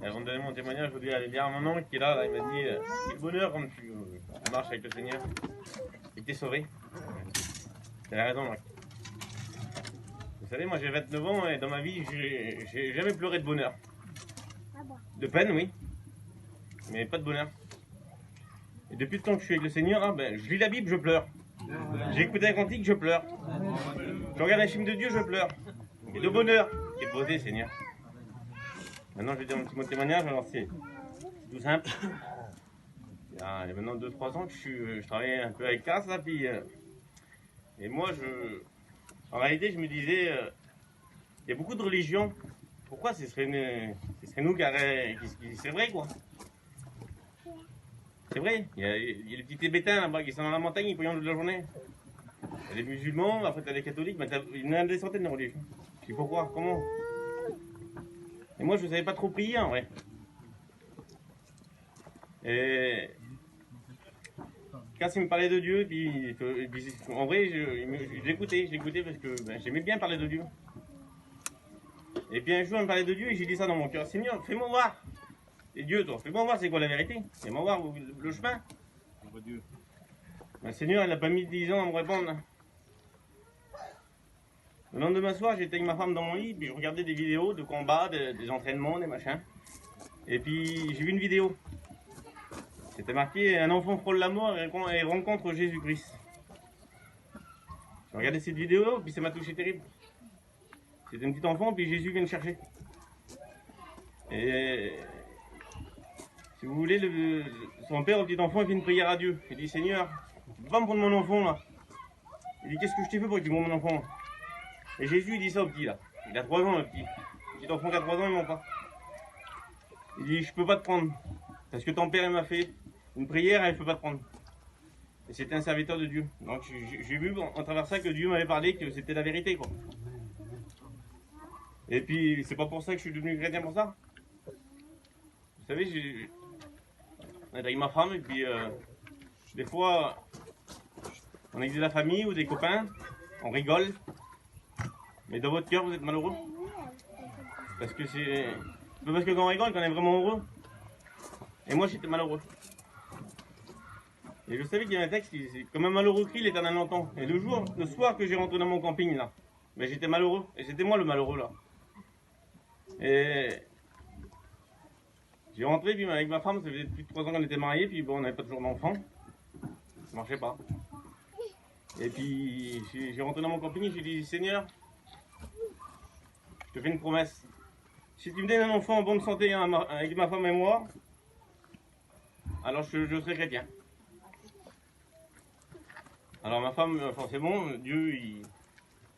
Et avant de donner mon témoignage, je voudrais aller dire à mon oncle qui est là, il m'a dit quel bonheur quand tu marches avec le Seigneur et que tu es sauvé. Il a raison, Marc. Vous savez, moi j'ai 29 ans et dans ma vie, j'ai jamais pleuré de bonheur. De peine, oui, mais pas de bonheur. Et depuis le temps que je suis avec le Seigneur, hein, ben, je lis la Bible, je pleure. J'écoute un cantique, je pleure. Je regarde un film de Dieu, je pleure. Et de bonheur, quelle beauté, Seigneur. Maintenant, je vais dire un petit mot de témoignage. Alors, c'est tout simple. Il y a maintenant 2-3 ans que je travaillais un peu avec Cass, là, puis, et moi, en réalité, je me disais, il y a beaucoup de religions. Pourquoi ce serait nous qui c'est vrai, quoi. C'est vrai, il y a les petits Tibétains là-bas qui sont dans la montagne, ils prient toute la journée. Il y a les musulmans, après tu as les catholiques, mais il y en a des centaines de religions. Je sais pourquoi, comment. Et moi je ne savais pas trop prier en vrai. Et quand il me parlait de Dieu, puis en vrai j'écoutais parce que ben, j'aimais bien parler de Dieu. Et puis un jour il me parlait de Dieu et j'ai dit ça dans mon cœur, Seigneur, fais-moi voir. Et Dieu, toi, fais-moi voir c'est quoi la vérité. Fais-moi voir le chemin. Le Seigneur, il n'a pas mis 10 ans à me répondre. Le lendemain soir, j'étais avec ma femme dans mon lit, puis je regardais des vidéos de combats, des entraînements, des machins. Et puis j'ai vu une vidéo. C'était marqué un enfant frôle la mort et rencontre Jésus-Christ. J'ai regardé cette vidéo, puis ça m'a touché terrible. C'était un petit enfant, puis Jésus vient le chercher. Et si vous voulez, son père, au petit enfant, il fait une prière à Dieu. Il dit, Seigneur, tu peux pas me prendre mon enfant là. Il dit, qu'est-ce que je t'ai fait pour que tu me prennes mon enfant? Et Jésus, il dit ça au petit là. Il a 3 ans, le petit. Le petit enfant qui a 3 ans, il ment pas. Il dit, je peux pas te prendre. Parce que ton père, il m'a fait une prière et il peut pas te prendre. Et c'était un serviteur de Dieu. Donc j'ai vu en travers ça que Dieu m'avait parlé, que c'était la vérité, quoi. Et puis, c'est pas pour ça que je suis devenu chrétien pour ça. Vous savez, on est avec ma femme et puis des fois on est de la famille ou des copains, on rigole, mais dans votre cœur vous êtes malheureux. Parce que c'est pas parce que quand on rigole qu'on est vraiment heureux. Et moi j'étais malheureux. Et je savais qu'il y avait un texte qui c'est comme un malheureux crie l'Éternel l'entend. Et le soir que j'ai rentré dans mon camping là, ben, j'étais malheureux. Et c'était moi le malheureux là. Et j'ai rentré, puis avec ma femme, ça faisait plus de 3 ans qu'on était mariés, puis bon, on n'avait pas toujours d'enfants. Ça marchait pas. Et puis, j'ai rentré dans mon camping et j'ai dit, Seigneur, je te fais une promesse. Si tu me donnes un enfant en bonne santé hein, avec ma femme et moi, alors je serai chrétien. Alors ma femme, enfin c'est bon, Dieu,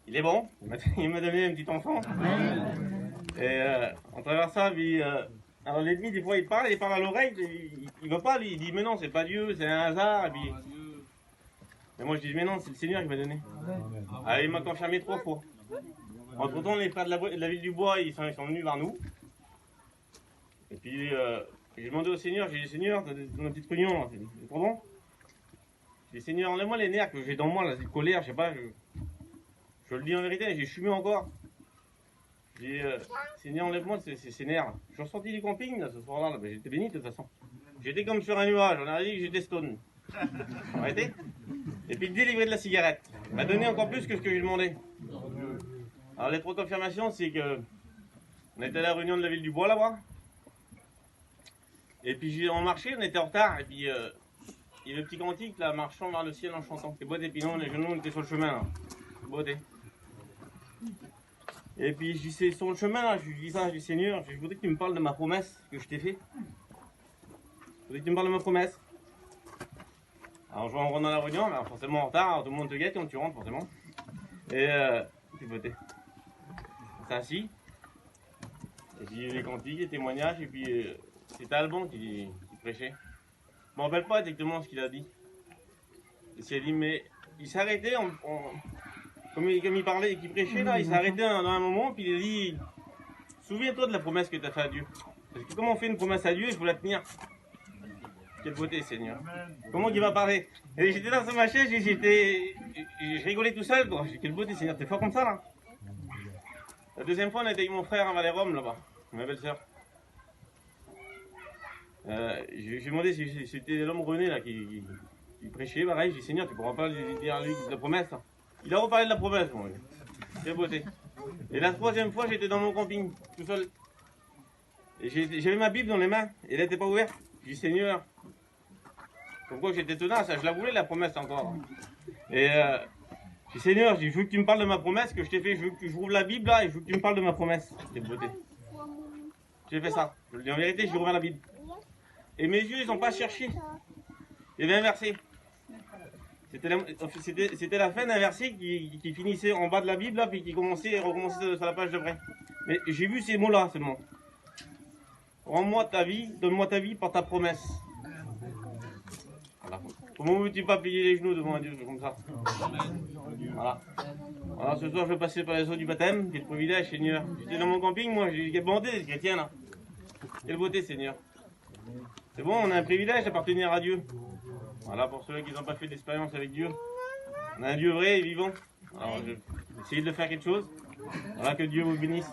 il est bon. Il m'a donné un petit enfant. Et en travers ça, puis... alors l'ennemi, des fois, il parle à l'oreille, il va pas, lui, il dit, mais non, c'est pas Dieu, c'est un hasard, et puis... Mais moi, je dis, mais non, c'est le Seigneur qui m'a donné. Alors, il m'a confirmé 3 fois. Entre temps, les frères de la ville du Bois, ils sont venus vers nous. Et puis, j'ai demandé au Seigneur, j'ai dit, Seigneur, dans une petite réunion, c'est trop bon. J'ai dit, Seigneur, enlève-moi les nerfs que j'ai dans moi, là, cette colère, je sais pas, je le dis en vérité, j'ai fumé encore. J'ai dit, Seigneur, enlève-moi ces nerfs. Je suis ressorti du camping, là, ce soir-là, ben, j'étais béni de toute façon. J'étais comme sur un nuage, on a dit que j'étais stone. Arrêtez. Et puis délivré de la cigarette. Il m'a donné encore plus que ce que je lui demandais. Alors les 3 confirmations, c'est que on était à la réunion de la ville du Bois là-bas. Et puis on marchait, on était en retard. Et puis il y avait le petit cantique là, marchant vers le ciel en chantant. C'est beau, et puis non, les genoux étaient sur le chemin là. Beauté. Et puis je dis, c'est sur le chemin là, je lui dis ça, je dis Seigneur, je voudrais que tu me parles de ma promesse que je t'ai fait. Je voudrais que tu me parles de ma promesse. Alors je rentre dans la réunion, mais forcément en retard, tout le monde te guette quand tu rentres forcément. Et tu votais. On s'est assis. Et j'ai les cantiques, les témoignages, et puis c'était Alban qui prêchait. Je ne me rappelle pas exactement ce qu'il a dit. Et il a dit, mais il s'est arrêté, comme il parlait et qu'il prêchait là, il s'est arrêté dans un moment, puis il a dit, souviens-toi de la promesse que tu as faite à Dieu. Parce que comment on fait une promesse à Dieu, il faut la tenir. Quelle beauté, Seigneur. Comment il va parler? Et j'étais dans ma chaise, je rigolais tout seul. J'ai dit, quelle beauté, Seigneur, t'es fort comme ça, là. La deuxième fois, on était avec mon frère à Valérome, là-bas, ma belle-sœur. J'ai demandé si c'était l'homme René là qui prêchait, pareil. J'ai dit Seigneur, tu pourras pas lui dire lui de la promesse là. Il a reparlé de la promesse, bon, quelle beauté. Et la troisième fois, j'étais dans mon camping, tout seul. Et j'avais ma Bible dans les mains, et elle n'était pas ouverte. J'ai dit Seigneur, comme quoi j'étais tenace, je la voulais la promesse encore. Et j'ai dit Seigneur, je veux que tu me parles de ma promesse que je t'ai fait, je veux que je rouvre la Bible là et je veux que tu me parles de ma promesse. Quelle beauté. J'ai fait ça, je le dis en vérité, j'ai ouvert la Bible. Et mes yeux, ils n'ont pas cherché. Il y avait un verset. C'était la fin d'un verset qui finissait en bas de la Bible, là, puis qui commençait et recommençait sur la page d'après. Mais j'ai vu ces mots-là seulement. Rends-moi ta vie, donne-moi ta vie par ta promesse. Voilà. Comment veux-tu pas plier les genoux devant un Dieu comme ça? Voilà. Alors ce soir, je vais passer par les eaux du baptême. Quel privilège, Seigneur. J'étais dans mon camping, moi, j'ai bandé des chrétiens là. Quelle beauté, Seigneur. C'est bon, on a un privilège d'appartenir à Dieu. Voilà, pour ceux qui n'ont pas fait d'expérience avec Dieu. On a un Dieu vrai et vivant. Alors, je vais essayer de faire quelque chose. Voilà, que Dieu vous bénisse.